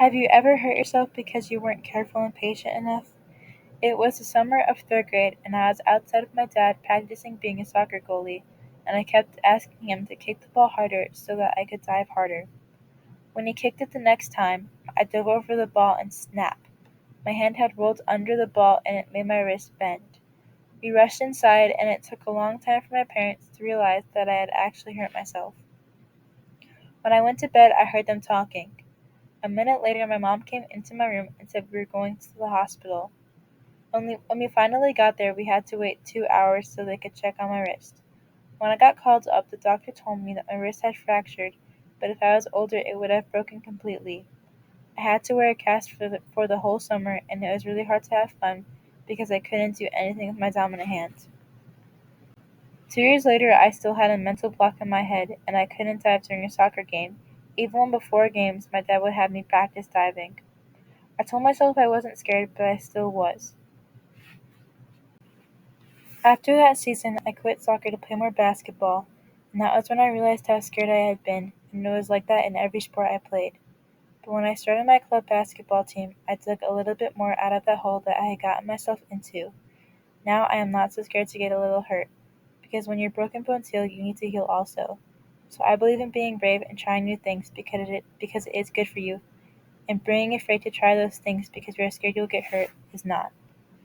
Have you ever hurt yourself because you weren't careful and patient enough? It was the summer of third grade, and I was outside with my dad practicing being a soccer goalie, and I kept asking him to kick the ball harder so that I could dive harder. When he kicked it the next time, I dove over the ball and snap. My hand had rolled under the ball and it made my wrist bend. We rushed inside, and it took a long time for my parents to realize that I had actually hurt myself. When I went to bed, I heard them talking. A minute later, my mom came into my room and said we were going to the hospital. Only when we finally got there, we had to wait 2 hours so they could check on my wrist. When I got called up, the doctor told me that my wrist had fractured, but if I was older, it would have broken completely. I had to wear a cast for the whole summer, and it was really hard to have fun because I couldn't do anything with my dominant hand. 2 years later, I still had a mental block in my head, and I couldn't dive during a soccer game, even when before games my dad would have me practice diving. I told myself I wasn't scared, but I still was. After that season, I quit soccer to play more basketball, and that was when I realized how scared I had been, and it was like that in every sport I played. But when I started my club basketball team, I dug a little bit more out of the hole that I had gotten myself into. Now I am not so scared to get a little hurt, because when your broken bones heal, you need to heal also. So I believe in being brave and trying new things because it is good for you, and being afraid to try those things because you're scared you'll get hurt is not.